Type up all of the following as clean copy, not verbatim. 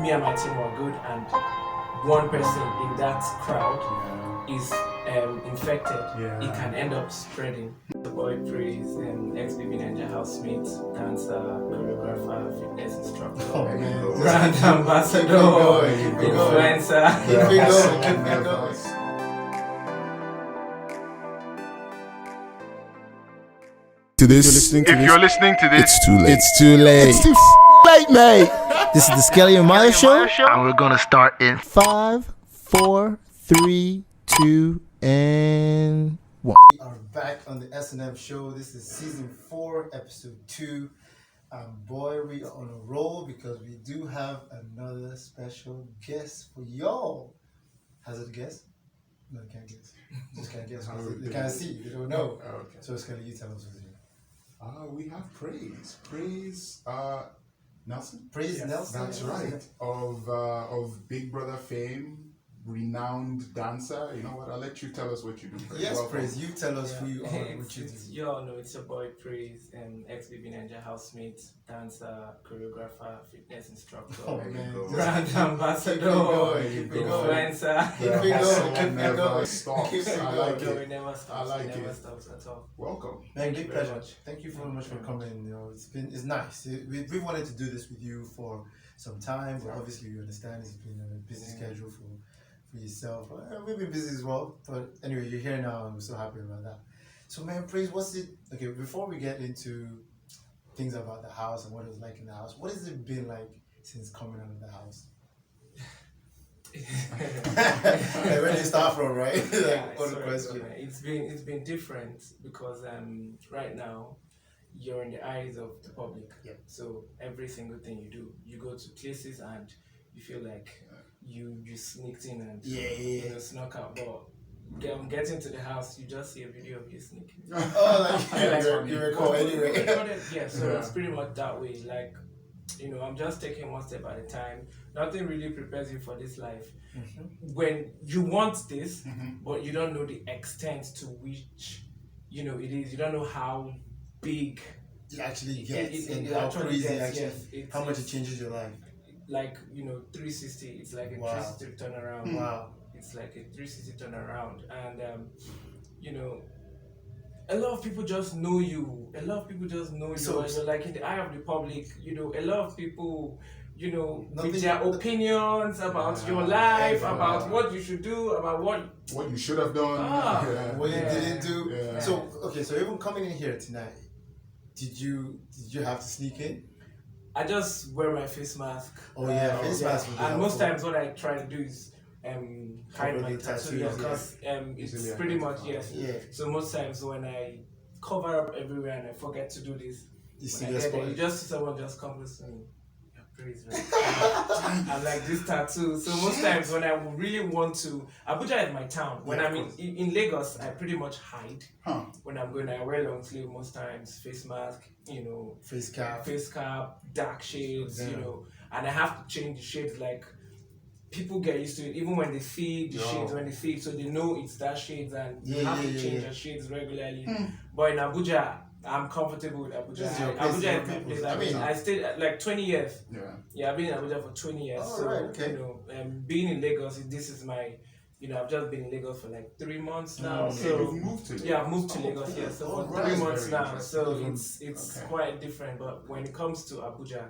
me and my team were good, and one person in that crowd is infected, it can end up spreading. The boy praise ex-Baby Naija housemate, dancer, choreographer, fitness instructor, brand ambassador, influencer. If you're listening to this, it's too late. It's too late. It's too late, mate. This is the Skelly and Mayo show. And we're gonna start in 5, 4, 3, 2, and 1. We are back on the S&M show. This is season 4, episode 2. And boy, we are on a roll because we do have another special guest for y'all. Has it a guess? No, you can't guess. You just can't guess. They can't see. They don't know. Okay. So Skelly, you tell us who's here. We have Praise. Nelson? Praise Nelson. That's right. Of Big Brother fame, renowned dancer. You know what? I'll let you tell us what you do. Praise. Yes, Welcome. Praise. You tell us who you are and what you do. You all know it's your boy Praise, ex-Baby Naija housemate, dancer, choreographer, fitness instructor, brand ambassador, influencer. Keep it going. Stops. Keep it I going. like No, it. it never stops. I like it never it. stops at all. Welcome. Man, Thank big you very pleasure. much. Thank you very much for coming. You know, it's nice. We wanted to do this with you for some time, but obviously you understand it's been a busy schedule for yourself. We've been busy as well, but anyway, you're here now, and we're so happy about that. So, man, Praise, what's it? Okay, before we get into things about the house and what it was like in the house, what has it been like since coming out of the house? Like, where do you start from, right? Like, what a question. It's been different because right now you're in the eyes of the public. Yep. So every single thing you do, you go to places and you feel like you sneaked in and you know, snuck out. But getting to the house, you just see a video of you sneaking. Oh, like you recall anyway. Yeah, so it's pretty much that way. Like, you know, I'm just taking one step at a time. Nothing really prepares you for this life. Mm-hmm. When you want this, but you don't know the extent to which, you know, it is. You don't know how big It actually gets, and it how actually crazy gets, actually, yes. how much it changes your life. Like, you know, 360. It's like a Wow. 360 turnaround. Wow. It's like a 360 turnaround, and you know, a lot of people just know you. A lot of people just know you, So- and you're like in the eye of the public. You know, a lot of people, you know, Nothing- with their opinions about your life, yeah. about what you should do, about what. What you should have done. What you Yeah. didn't do. Yeah. So okay, so even coming in here tonight, did you have to sneak in? I just wear my face mask. Oh yeah, face mask would be And most helpful. times, what I try to do is hide my the tattoo, tattoos, because it's Easily pretty much identified. yes. Yeah. So most times when I cover up everywhere and I forget to do this, You see when I the get there, spot. you just see someone just come close to me. Yeah, praise, right? I'm like this tattoo. So most times when I really want to, Abuja is my town. When Yeah, I'm of in Lagos, I pretty much hide. Huh. When I'm going, I wear long sleeve most times, face mask, you know, Face cap. dark shades, Yeah. you know, and I have to change the shades. Like, people get used to it, even when they see the shades, when they see it, so they know it's that shades, and you have to change your shades regularly. But in Abuja, I'm comfortable with Abuja. This is your place, Abuja your is my people. place. I mean- I stayed like 20 years. Yeah. Yeah, I've been in Abuja for 20 years. Oh, so, right, okay. you know, being in Lagos, this is my, you know, I've just been in Lagos for like 3 months now. Okay, So you've moved to Lagos. yeah, I've moved to Lagos, yeah. So Oh, for right. 3 That's months very now. So interesting. it's Okay. quite different. But when it comes to Abuja,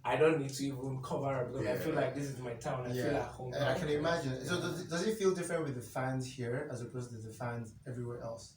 I don't need to even cover up because I feel like this is my town. I feel at home. And I can imagine. So does it feel different with the fans here as opposed to the fans everywhere else?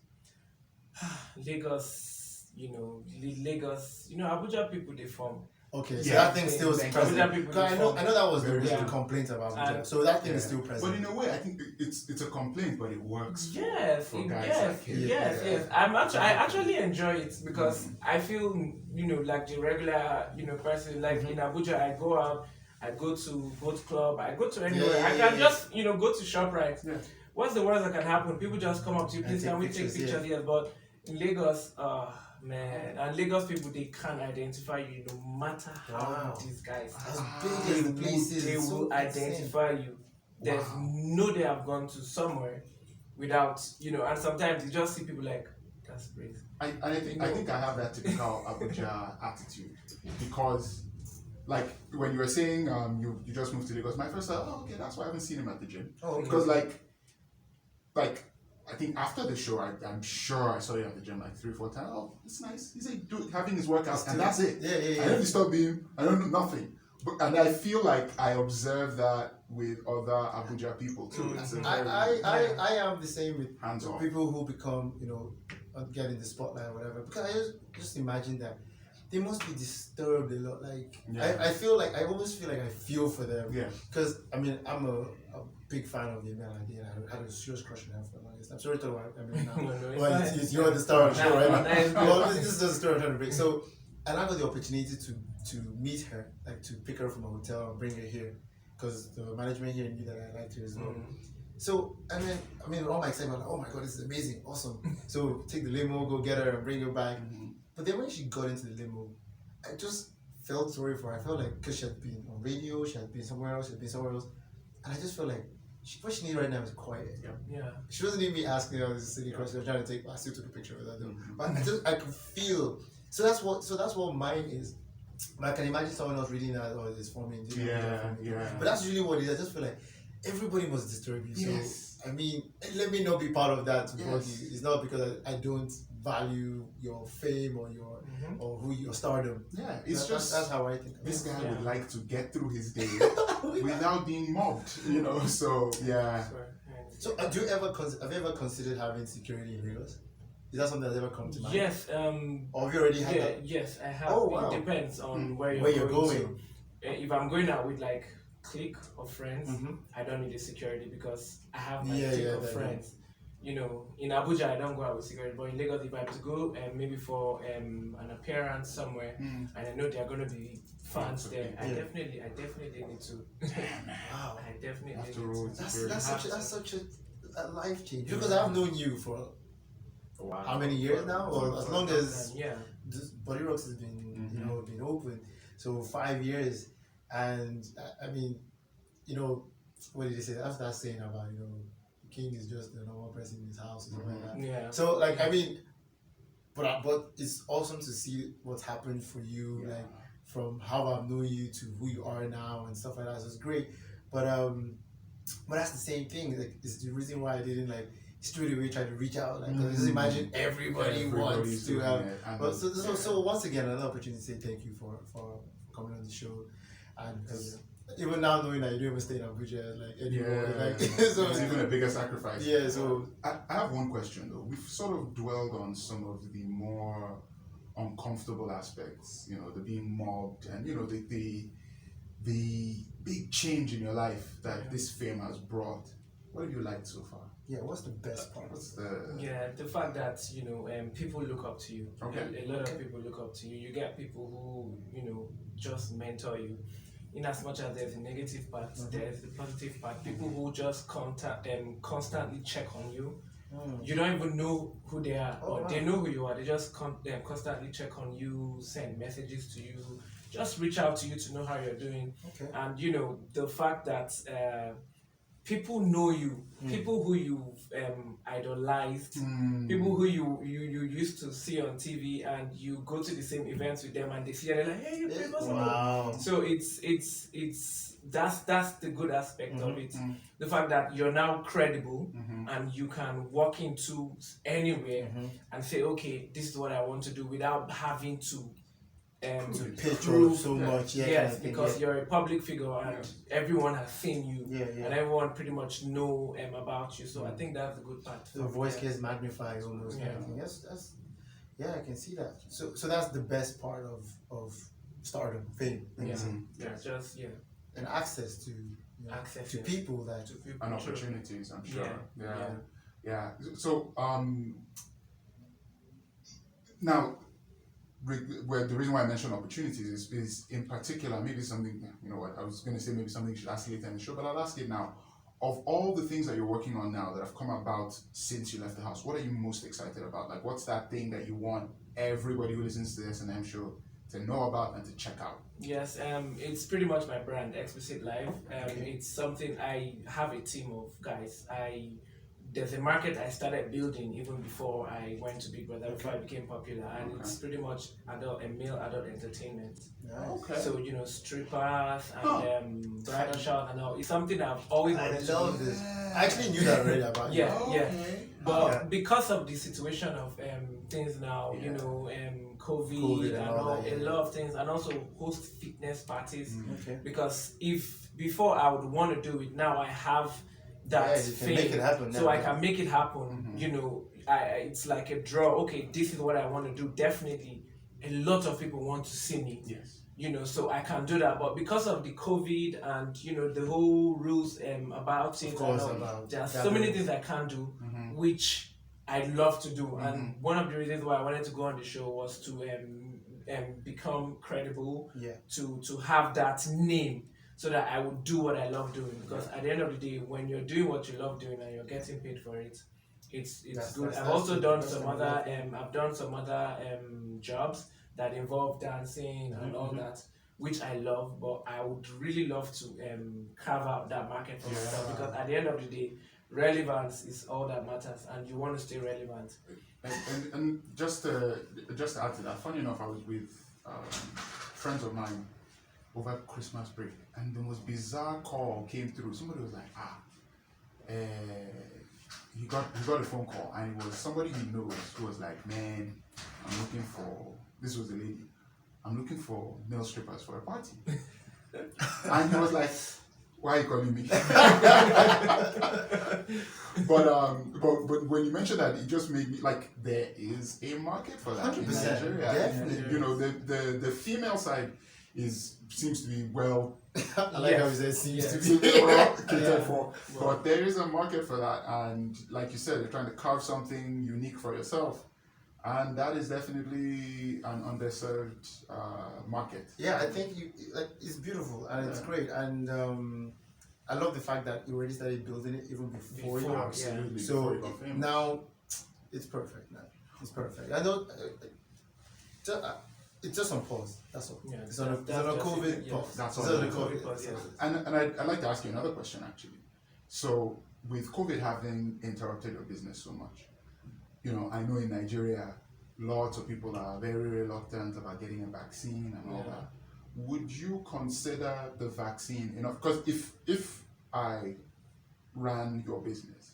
Lagos, you know, Lagos, you know, Abuja people, they form. Okay, so Yeah, that thing still is Abuja present. people 'Cause I know that was the Very real true. complaint about Abuja. And- So that thing is Yeah. still But present. in a way, I think it's a complaint, but it works. Yes, For guys yes, like him. yes, Yeah. yes. I actually enjoy it because I feel, you know, like the regular, you know, person. Like in Abuja, I go out, I go to boat club, I go to anywhere. Yeah, I yeah, can yeah. just, you know, go to ShopRite. Yeah. What's the worst that can happen? People just come up to you, And please take can we pictures, take pictures? Yes, but in Lagos, man, and Lagos people, they can't identify you no matter how Wow. these guys As are. big They as the will, place is, they it's will so insane. identify you. There's no day I've gone to somewhere without, you know, and sometimes you just see people like, that's crazy. I think I have that typical Abuja attitude because like when you were saying you just moved to Lagos, my first thought, oh, okay, that's why I haven't seen him at the gym. Oh, okay. Because like I think after the show, I'm sure I saw you at the gym like 3-4 times. Oh, it's nice. He's like having his workouts, and that's it. Yeah. I don't disturb him. I don't do nothing. And I feel like I observe that with other Abuja people too. It's a very I am the same with hands-on. people who become, get in the spotlight or whatever. Because I just imagine that they must be disturbed a lot. Like I feel like I almost feel like I feel for them. Yeah. Because I mean I'm a big fan of the melody, and I had a serious crush on her for the longest time. Sorry to talk about now. Well, you're the star of the show, right? Well, this is the story I'm trying to break. So, and I got the opportunity to meet her, like to pick her from a hotel and bring her here, because the management here knew that I liked her as well. So, and then, I mean, all my excitement, like, oh my god, this is amazing, awesome. So, take the limo, go get her and bring her back. But then when she got into the limo, I just felt sorry for her. I felt like, because she had been on radio, she had been somewhere else, and I just felt like, what she needs right now is quiet. Yeah. She wasn't even asking all this silly questions. Trying to take. I still took a picture with her though. But I could feel. So that's what mine is. But I can imagine someone else reading that or it's forming. Yeah. But that's really what it is. I just feel like everybody must disturb you. Yes. So I mean, let me not be part of that. Yes. It's not because I don't value your fame or your or who your stardom. Yeah, it's that's how I think. This guy would like to get through his day without being mobbed, So yeah. So have you ever considered having security in Lagos? Is that something that's ever come to mind? Yes. Or have you already had that? Yes, I have. Oh, wow. It depends on where you're going. going. To. If I'm going out with like clique of friends, I don't need the security because I have my clique of friends. In Abuja I don't go out with security, but in Lagos if I have to go maybe for an appearance somewhere and I know there are going to be fans there, I definitely need to. Wow. I definitely Have need to roll to. That's such a life change, because I've known you for how many years now, or as long as this Body Rocks has been been open, so 5 years, and I mean, what did they say after that saying about the king is just a normal person in his house or something like that. Yeah. So like I mean, but it's awesome to see what's happened for you, like from how I've known you to who you are now and stuff like that. So it's great, but that's the same thing. Like it's the reason why I didn't like straight away try to reach out. Like just imagine everybody wants to have. But so once again, another opportunity to say thank you for coming on the show, and because even now knowing that you don't even stay in Abuja like anymore, so it's even a bigger sacrifice. Yeah. So I have one question though. We've sort of dwelled on some of the more uncomfortable aspects, the being mobbed and the big change in your life that this fame has brought. What have you liked so far? Yeah, what's the best part? The fact that people look up to you. Okay. A lot of people look up to you. You get people who just mentor you. In as much as there's a negative part, there's the positive part. People who just constantly check on you. You don't even know who they are, or they know who you are. They just constantly check on you, send messages to you, just reach out to you to know how you're doing. Okay. And the fact that people know you, people who you've idolized, people who you used to see on TV, and you go to the same events with them, and they see you, they're like, hey, you play basketball. Wow. So that's the good aspect of it. The fact that you're now credible and you can walk into anywhere and say, okay, this is what I want to do, without having to picture so much. Yes, because you're a public figure and everyone has seen you, and everyone pretty much know about you. So I think that's the good part. The voice gets magnified almost. Yeah. That's I can see that. So that's the best part of stardom, fame. And access to access to people that And opportunities, I'm sure. Yeah. So now, well, the reason why I mentioned opportunities is in particular, maybe something, I was going to say maybe something you should ask later in the show, but I'll ask it now. Of all the things that you're working on now that have come about since you left the house, what are you most excited about? Like, what's that thing that you want everybody who listens to the S&M show to know about and to check out? Yes, it's pretty much my brand, Explicit Life. It's something, I have a team of guys. I there's a market I started building even before I went to Big Brother, before I became popular, and it's pretty much a male adult entertainment. Okay. So strippers and bridal showers and all. It's something I've always wanted to do. I love this. I actually knew that already about you. Yeah. But because of the situation of things now, COVID and all, a lot of things, and also host fitness parties. Because if before I would want to do it, now I have that thing, make it happen so I can make it happen. It's like a draw. Okay, this is what I want to do. Definitely, a lot of people want to see me. Yes. So I can do that. But because of the COVID and the whole rules about it, there are so many things I can't do, which I'd love to do. And one of the reasons why I wanted to go on the show was to become credible, to have that name, so that I would do what I love doing. Because at the end of the day, when you're doing what you love doing and you're getting paid for it, it's good. I've also done some other jobs that involve dancing and all that, which I love, but I would really love to carve out that market for myself, because at the end of the day, relevance is all that matters, and you want to stay relevant. And just to add to that, funny enough, I was with friends of mine over Christmas break, and the most bizarre call came through. Somebody was like, he got a phone call, and it was somebody he knows who was like, man, I'm looking for, this was a lady, I'm looking for male strippers for a party. And he was like, why are you calling me? but when you mentioned that, it just made me like, there is a market for that 100%, in Nigeria. definitely. The female side seems to be well. I like how you said seems to be well catered for, but there is a market for that, and like you said, you're trying to carve something unique for yourself, and that is definitely an underserved market. Yeah, I think it's beautiful and it's great, and I love the fact that you already started building it even before you. Absolutely. So before you got famous. now it's perfect. Now it's perfect. I know. It's just on pause. That's all. Yeah, it's on a COVID pause. That's it's all. on a COVID pause. Yes. And I'd like to ask you another question actually. So with COVID having interrupted your business so much, I know in Nigeria, lots of people are very reluctant about getting a vaccine and all that. Would you consider the vaccine enough? Because if I ran your business,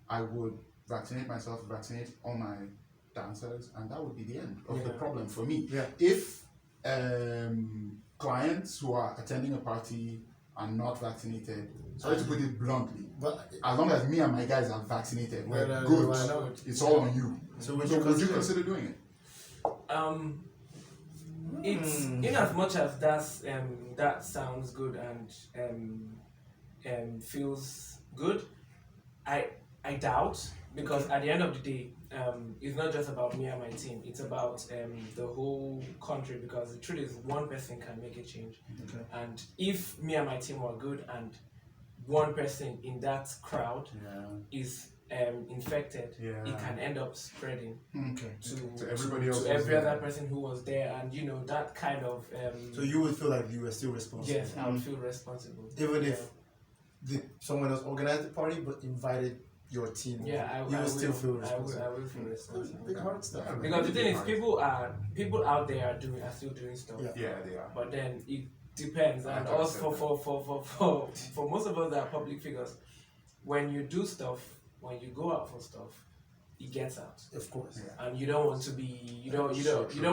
I would vaccinate myself, vaccinate all my dancers, and that would be the end of the problem for me. Yeah. If clients who are attending a party are not vaccinated, sorry to put it bluntly, But as long as me and my guys are vaccinated, we're Well, good. I know. It's all on you. So Would you consider doing it? It's in as much as that sounds good and feels good, I doubt, because at the end of the day, it's not just about me and my team, it's about the whole country, because the truth is one person can make a change. And if me and my team were good and one person in that crowd is infected, it can end up spreading To everybody else. to every other person who was there, and that kind of so you would feel like you were still responsible. yes, I would feel responsible, Even if someone else organized the party but invited your team. I you would still feel responsible. I will feel responsible. Big hard stuff. Because the thing is, people out there are still doing stuff. Yeah, they are. But then it depends, and also for most of us that are public figures, when you do stuff, when you go out for stuff, it gets out. Of course. And you don't want to be you don't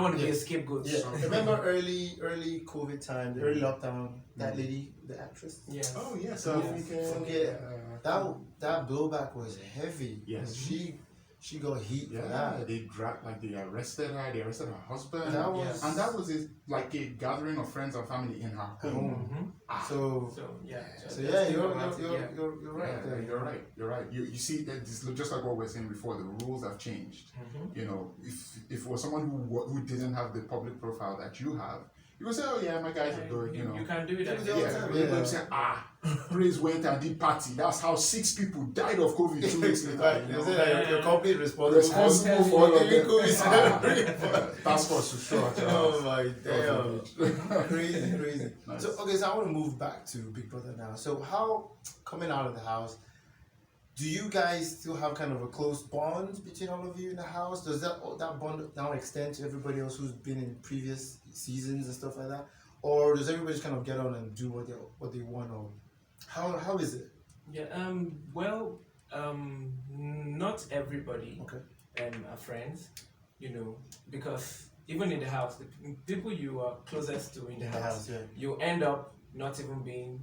want to be a scapegoat. Yeah. Remember early COVID time, the early lockdown, that lady, the actress? Yeah. Oh yes, Forget that blowback was heavy. Yes. She got heat for that. They arrested her. They arrested her husband. That was And that was like a gathering of friends and family in her home. So yeah, you're right. Yeah, you're right. You see that this, just like what we were saying before, the rules have changed. If it was someone who didn't have the public profile that you have, you would say, oh yeah, my guys are good. You can do it. You say, Praise went and did party. That's how 6 people died of COVID 2 weeks later. You're completely responsible for all of them. COVID. Task force to show. Oh my damn. Crazy. Nice. So I want to move back to Big Brother now. So how, coming out of the house, Do you guys still have kind of a close bond between all of you in the house? Does that bond now extend to everybody else who's been in previous seasons and stuff like that, or does everybody just kind of get on and do what they want, or how is it? Yeah. Well. Not everybody. Okay. Are friends. Because even in the house, the people you are closest to in the house, yeah. you end up not even being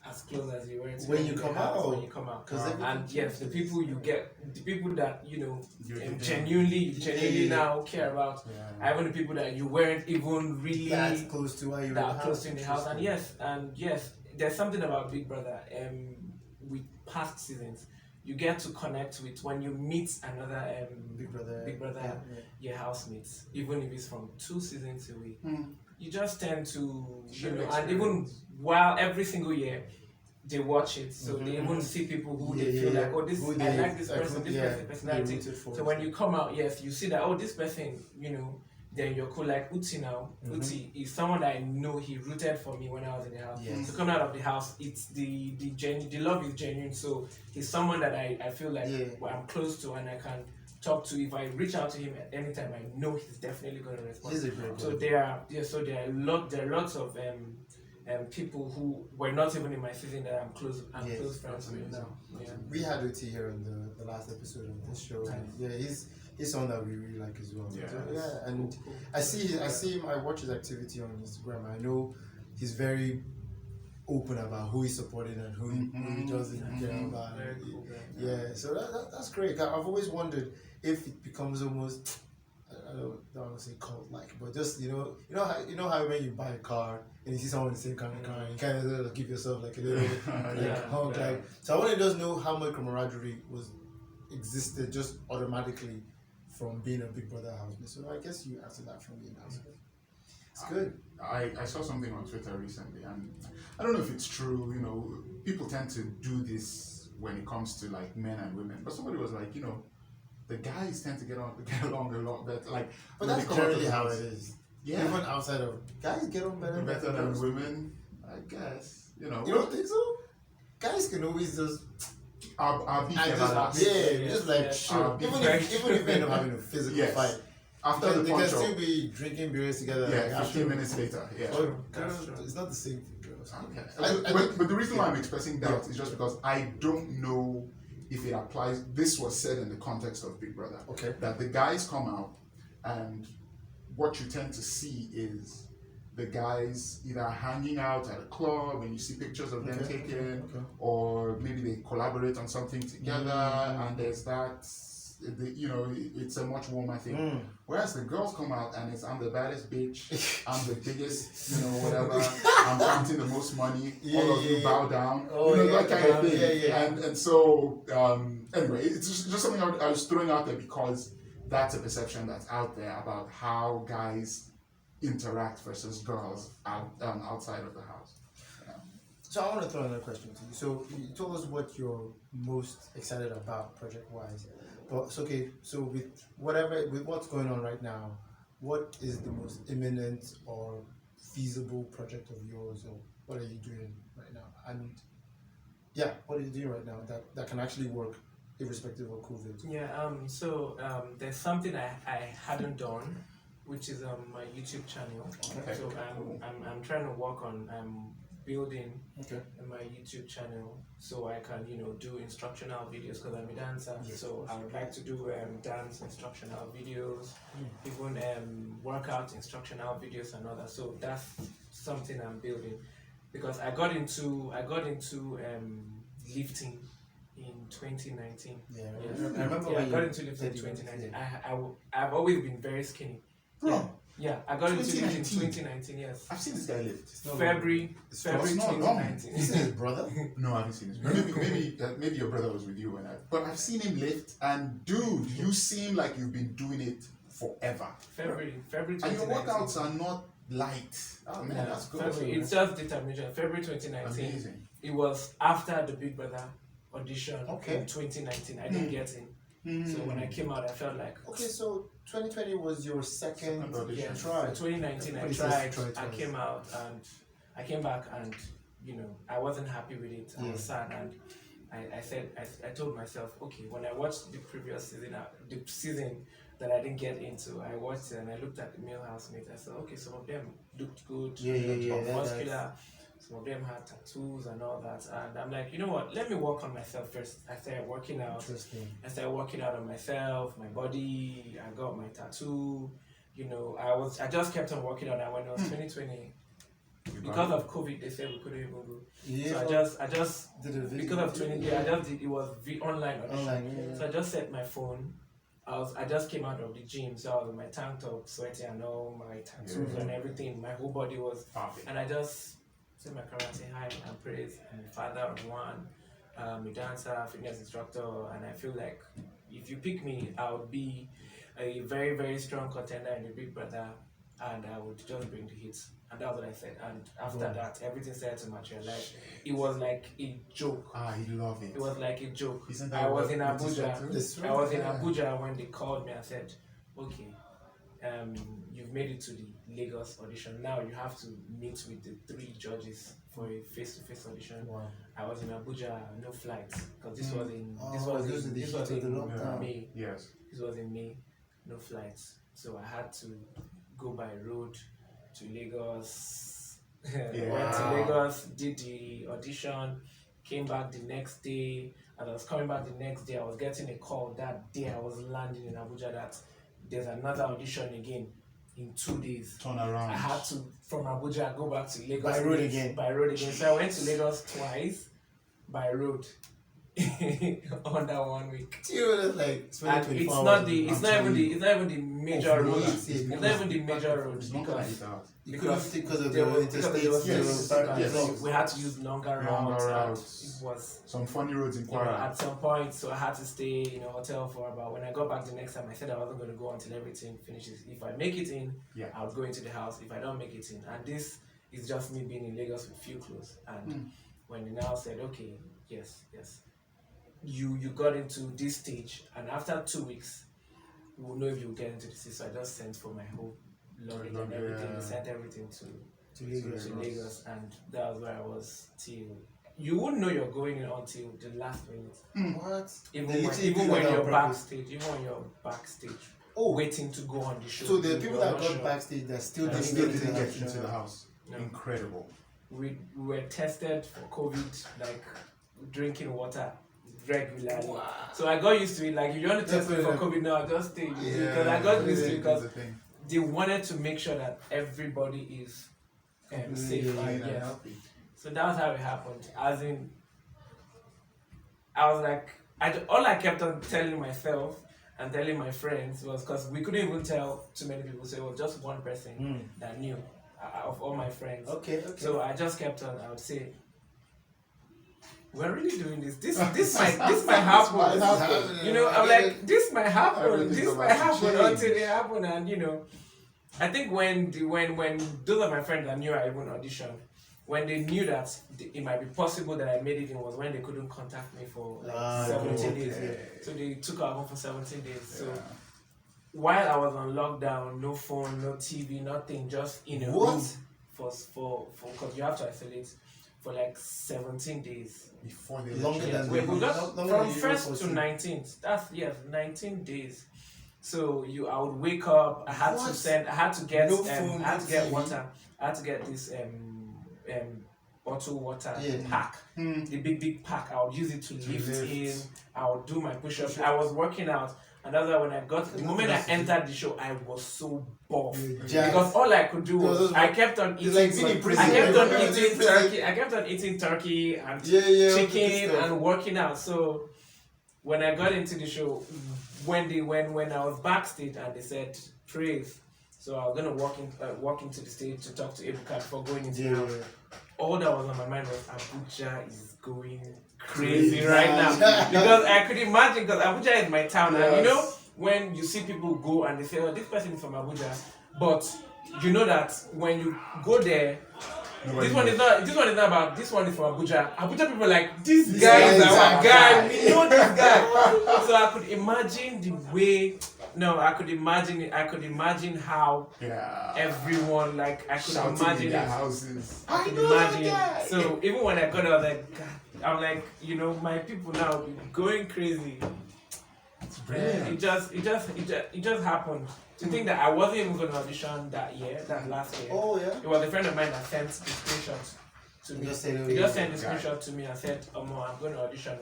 as close as you were to When you in the come house out. when you come out. Because And yes, the people that You're genuinely now care about, Yeah. even the people that you weren't even really That's close to why you're that are close to in the house. And yes, there's something about Big Brother. With past seasons, you get to connect with when you meet another Big Brother. yeah. Your housemates, even if it's from 2 seasons away. Mm. You just tend to, Share and experience. even while every single year they watch it, so they even see people who they feel like, oh, this Who I they- like this person, this yeah, person personality. they rooted for. So when you come out, yes, you see that, oh, this person, then you're cool. Like Uti now. Uti is someone that I know he rooted for me when I was in the house. Yes. So coming out of the house, it's the love is genuine. So he's someone that I feel like I'm close to and I can talk to. If I reach out to him at any time, I know he's definitely going to respond. He's a great So guy. there are lots of people who were not even in my season that I'm close friends with now. Yeah. We had Uti here in the last episode of this show. And yeah, he's someone that we really like as well. Yeah. So, and I see him. I watch his activity on Instagram. I know he's very open about who he's supporting and who he doesn't care about. Very cool, Yeah, so that's great. I've always wondered if it becomes almost, I don't want to say cult like, but just you know how when you buy a car and you see someone in the same kind of car, you kind of give yourself like a little hug. Yeah. Like, so I want to just know how much camaraderie existed just automatically from being a Big Brother housemate. So I guess you answered that from being housemate. It's good. I saw something on Twitter recently, and I don't know if it's true. People tend to do this when it comes to like men and women, but somebody was like, the guys tend to get along a lot better. Like, But when that's they come out generally of the how house- it is. Yeah. Even outside of guys get on better than girls. women, I guess. You don't think so? Guys can always just I'll be just like sure. I'll be Even very if you end up having a physical Yes. fight, after the they can punch still up. be drinking beers together. Yeah, like, 15 after- minutes later. Yeah. But That's girls, true. it's not the same for girls. Okay. But the reason why I'm expressing doubt is just because I don't know if it applies. This was said in the context of Big Brother. Okay. That the guys come out, and what you tend to see is the guys either hanging out at a club and you see pictures of them taken, or maybe they collaborate on something together, and there's that. It's a much warmer thing. Whereas the girls come out and it's I'm the baddest bitch, I'm the biggest, whatever. I'm counting the most money. All of you bow down. That kind of thing. Yeah. And so anyway, it's just something I was throwing out there because that's a perception that's out there about how guys interact versus girls outside of the house. So I want to throw another question to you. So you told us what you're most excited about project-wise, but it's okay. So with what's going on right now, what is the most imminent or feasible project of yours, or what are you doing right now? And what are you doing right now that can actually work, irrespective of COVID? Yeah. So there's something I hadn't done, which is my YouTube channel. Okay. So I'm trying to work on building my YouTube channel so I can do instructional videos because I'm a dancer. Yes, So I would like to do dance instructional videos, even workout instructional videos and all that. So that's something I'm building because I got into lifting in 2019. Yeah, I remember I when got you into lifting in said you 2019. went I've always been very skinny. Bro, Yeah, I got into lifting in 2019. 2019. Yes, I've seen this guy lift. February not long. 2019. Is it his brother? No, I haven't seen this. Maybe your brother was with you but I've seen him lift, and dude, you seem like you've been doing it forever. February And 2019. your workouts are not light. Oh man, Yeah, that's good. February. It's just determination. February 2019. Amazing. It was after the Big Brother audition Okay. in 2019. I didn't get in. So when I came out, I felt like Okay, so 2020 was your second Second audition. yeah. So 2019, I Everybody tried. says try I twice. came out and I came back and I wasn't happy with it. I Yeah. was sad and I told myself, okay, when I watched the previous season, the season that I didn't get into, I watched it and I looked at the male housemates. I said, okay, some of them looked good, muscular. Some of them had tattoos and all that. And I'm like, you know what? Let me work on myself first. I started working out. Interesting. I started working out on myself, my body. I got my tattoo. You know, I just kept on working on that when it was 2020. Because of COVID, they said we couldn't even go. Yeah. So I just Did a video. because of 2020, I just did. It was online audition. Online, yeah. So I just set my phone. I just came out of the gym, so I was in my tank top, sweaty and all, my tattoos and everything. My whole body was Perfect. and I just set my camera and say hi and praise. I'm a father of one, a dancer, fitness instructor, and I feel like if you pick me, I would be a very, very strong contender in the Big Brother, and I would just bring the hits. And that's what I said. And after that, everything started to materialize. It was like a joke. You love it. It was like a joke. Isn't that I was what in it is Abuja. like too? I was in Abuja when they called me and said, okay, you've made it to the Lagos audition. Now you have to meet with the 3 judges for a face-to-face audition. Wow. I was in Abuja, no flights, because this was in May. Yes. This was in May, no flights. So I had to go by road to Lagos. Went to Lagos, did the audition, came back the next day. And I was coming back the next day. I was getting a call that day I was landing in Abuja that there's another audition again in 2 days. Turn around. I had to, from Abuja, go back to Lagos. By road again. By road again. So I went to Lagos twice by road under 1 week. Like And it's not even the major road. It's not even the major road because of there the was interstate. we had to use longer routes. It was some funny roads in Kwara. at some point, so I had to stay in a hotel for about. When I got back the next time, I said I wasn't going to go until everything finishes. If I make it in, I'll go into the house. If I don't make it in, and this is just me being in Lagos with few clothes. And when they now said, okay, yes, you got into this stage, and after 2 weeks, we'll know if you get into the city. So I just sent for my whole luggage and everything. We sent everything to Lagos, and that was where I was till. You wouldn't know you're going in until the last minute. What? Even when you're backstage, waiting to go on the show. So the people that got backstage that still didn't get into the house. No. Incredible. We were tested for COVID, like drinking water regularly. Wow. So I got used to it. Like if you want to test me for COVID now, just stay. Because I got used to it because they wanted to make sure that everybody is safe and healthy. So that was how it happened. As in, I was like, all I kept on telling myself and telling my friends was because we couldn't even tell too many people. So it was just one person that knew of all my friends. Okay. So I just kept on. I would say, we're really doing this. This might happen. You know, I'm like, this might happen. This might happen until it happen. And you know, I think when those of my friends that knew I even auditioned, when they knew that it might be possible that I made it in, was when they couldn't contact me for like 17 days. So they took our home for 17 days. So while I was on lockdown, no phone, no TV, nothing, just in a room for because you have to isolate for like 17 days. Before they longer than we got from 1st to 19th. That's 19 days. So I would wake up. I had to get water. I had to get this bottled water pack. The big pack. I would use it to lift in. I would do my push-ups. I was working out. And that's why when the moment I entered the show, I was so buff because all I could do was I kept on eating. I kept on eating turkey and chicken and working out. So when I got into the show, when I was backstage and they said praise, so I was gonna walk into the stage to talk to Ebuka before going into the house. All that was on my mind was Abuja is going crazy right now because I could imagine, because Abuja is my town, and you know when you see people go and they say, oh, this person is from Abuja, but you know that when you go there, this one is not about, this one is from Abuja. Abuja people are like, this guy is our guy, we know this guy. So I could imagine I could imagine how everyone, like, I could imagine it. Houses. I could imagine. So even when I got out, I was like, God I'm like, my people now be going crazy. It's brilliant. It just happened. To think that I wasn't even going to audition that last year. Oh yeah. It was a friend of mine that sent the screenshot to me. He just sent the screenshot to me and said, I'm going to audition.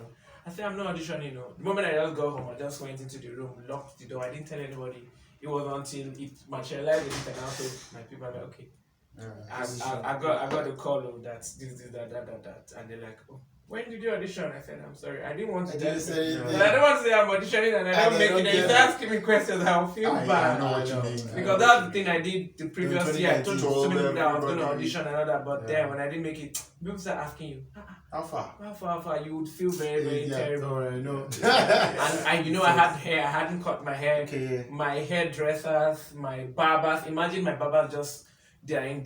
I said, I'm not auditioning. The moment I just got home, I just went into the room, locked the door. I didn't tell anybody. It was until it materialized and also my people were like, okay. I got a call that this, that. And they're like, oh, when did you audition? I said, I'm sorry. I didn't want to tell you. I don't want to say I'm auditioning and I don't make it. If you ask me questions, I'll feel bad. I know what you mean. Because that's the thing I did the previous year. I told so many people that I was going to everybody. audition and all that, but then when I didn't make it, people start asking you, How far? how far, you would feel very, very terrible. I know. and I had hair, I hadn't cut my hair. Okay. My hairdressers, my barbers. Imagine my barbers just they're in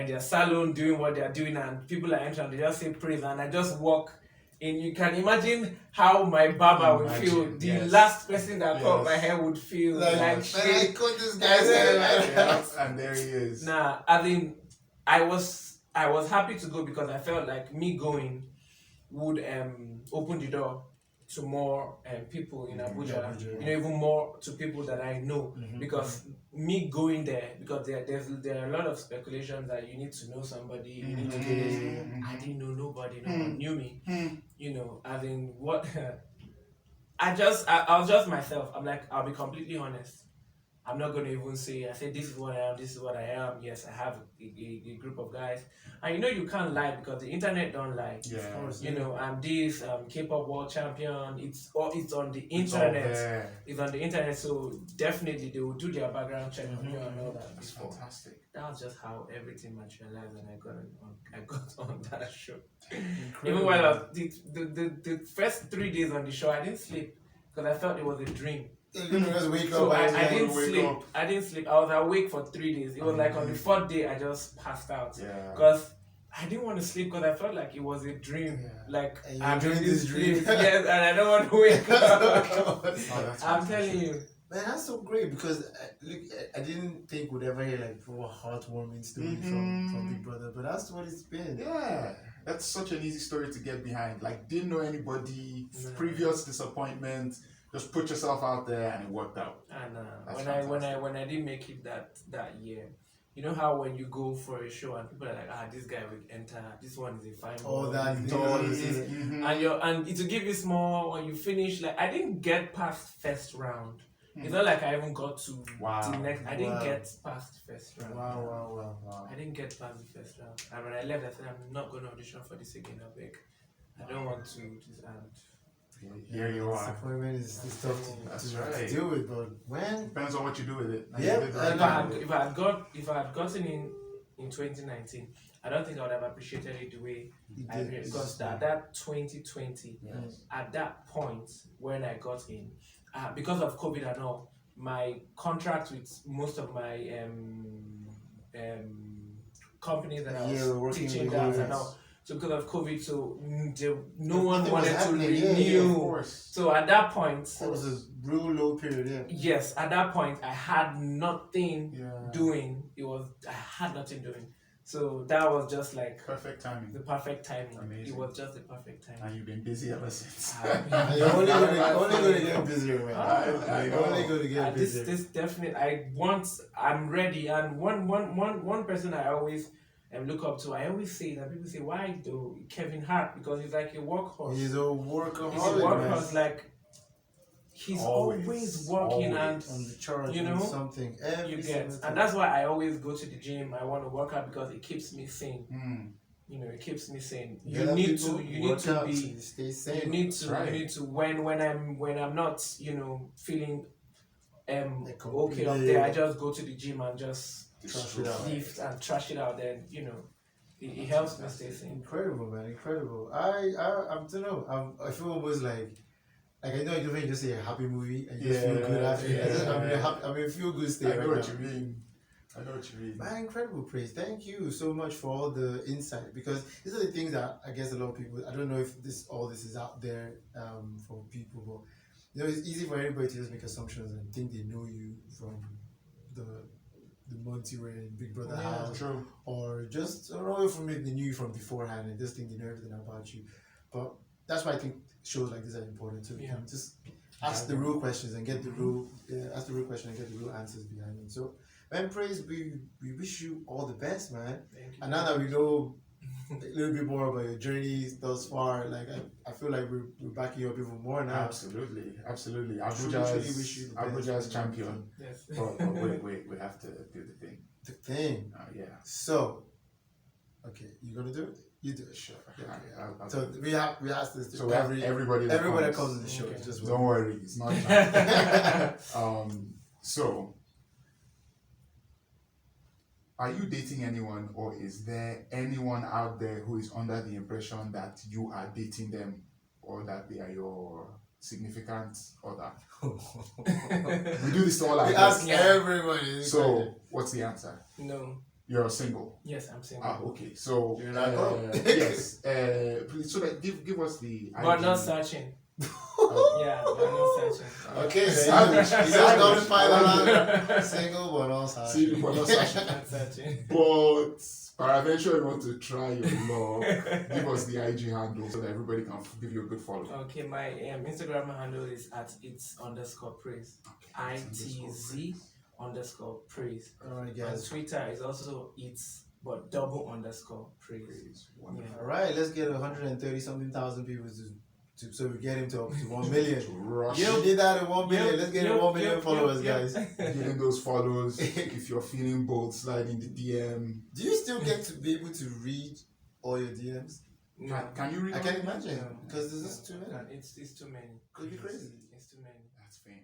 their salon doing what they're doing, and people are entering. They just say praise, and I just walk in. You can imagine how my barber would feel. The last person that cut my hair would feel like shit. I cut this guy's hair. And there he is. Nah, I mean, I was happy to go because I felt like me going would open the door to more people in Abuja, even more to people that I know, because me going there, because there are a lot of speculations that you need to know somebody, you need to do this. I didn't know nobody, no one knew me, I mean, what, I was just myself. I'm like, I'll be completely honest. I'm not going to even say, I said, this is what I am, this is what I am. Yes, I have a group of guys. And you can't lie because the internet don't lie. Yeah. Of course, I'm this K-pop world champion. It's on the internet. It's on the internet, so definitely they will do their background check on you and all that. That's fantastic. That was just how everything materialized and I got on that show. Even while I was, the first 3 days on the show, I didn't sleep because I felt it was a dream. Just wake So up. I didn't sleep. up. I didn't sleep. I was awake for 3 days. It was like on the 4th day I just passed out. Yeah. Because I didn't want to sleep because I felt like it was a dream. Yeah. Like And I'm you're in doing this this dream. dream. Yes, and I don't want to wake up. That's I'm telling you. Man, that's so great because I didn't think we'd ever hear like a heartwarming story from Big Brother, but that's what it's been. Yeah, that's such an easy story to get behind. Like, didn't know anybody, previous disappointment, just put yourself out there and it worked out. And when I didn't make it that year, you know how when you go for a show and people are like, this guy will enter, this one is a fine Oh, boy, that he's tall, is he's it. and it will give you small when you finish. Like I didn't get past first round. It's not like I even got to the next. I didn't get past first round. Wow. I didn't get past the first round. And when I left, I said, I'm not going to audition for this again. I don't want to. Here you are. Disappointment is tough to to deal with, but when depends on what you do with it. Yeah, if I had gotten in 2019, I don't think I would have appreciated it the way I did. Because that 2020, at that point when I got in, because of COVID and all, my contract with most of my companies that I was teaching dance and all. So because of COVID, so no one wanted to renew. So at that point, that was a real low period. Yeah. Yes, at that point I had nothing doing. I had nothing doing. So that was just like perfect timing. The perfect timing. Amazing. It was just the perfect timing. And you've been busy ever since. You're only going to get busier, man. You're only going to get busier. This definitely. I'm ready. And one person I always look up to. I always say that people say, why do Kevin Hart? Because he's like a workhorse. He's a workaholic. He's a workhorse. Like he's always working and on the charge, something. And that's why I always go to the gym. I want to work out because it keeps me sane. It keeps me sane. You need to stay sane. You need to when I'm not feeling okay up there. I just go to the gym and just lift and trash it out. Then it helps me stay sane. Incredible, man! Incredible. I don't know. I feel almost like I know you don't just say a happy movie and you just feel good after it. I'm in a feel good state. I know what you mean. Man, incredible, Praise. Thank you so much for all the insight, because these are the things that I guess a lot of people, I don't know if all this is out there for people, but it's easy for anybody to just make assumptions and think they know you from the the months you were in Big Brother Yeah. house, True. or just or from it they knew you from beforehand and just think they know everything about you. But that's why I think shows like this are important too. You Yeah. can just ask the real questions and get the real ask the real question and get the real answers behind it. So, man, praise, we wish you all the best, man. Thank you. And now that we know a little bit more about your journey thus far, like I feel like we're backing you up even more now. Absolutely. Truly wish you the best Abuja's for champion. Yes. But wait, we have to do the thing. The thing. Yeah. So, okay, you gonna do it? You do it. Sure. Okay. I'll So do it. we ask this to So we have everybody that that comes. comes on the show. Okay. It's just Don't worry, it's not. So, are you dating anyone, or is there anyone out there who is under the impression that you are dating them, or that they are your significant other? We do this to all our We guests. ask everybody. So, what's the answer? No. You're single. Yes, I'm single. Ah, okay. So, You're not going. yes. Please, so that give us the. But IG. not searching. Yeah, but not searching. Okay, so Savage. you just notified that single but not See, searching. but not searching. Not searching. But peradventure you want to try your luck, give us the IG handle so that everybody can give you a good follow. Okay, my Instagram handle is at its_praise. ITZ_praise. Alright, And guys. Twitter is also its but _praise. Wonderful. Yeah. Alright, let's get 130 something thousand people so we get him to up to 1 million. To rush You did that in 1 million. Let's get him 1 million followers, guys. getting those follows. If you're feeling bold, slide in the DM. Do you still get to be able to read all your DMs? No. Can you read? I all can't of them? imagine No. because there's just too many. It's too many. Could be crazy. It's too many. That's fine.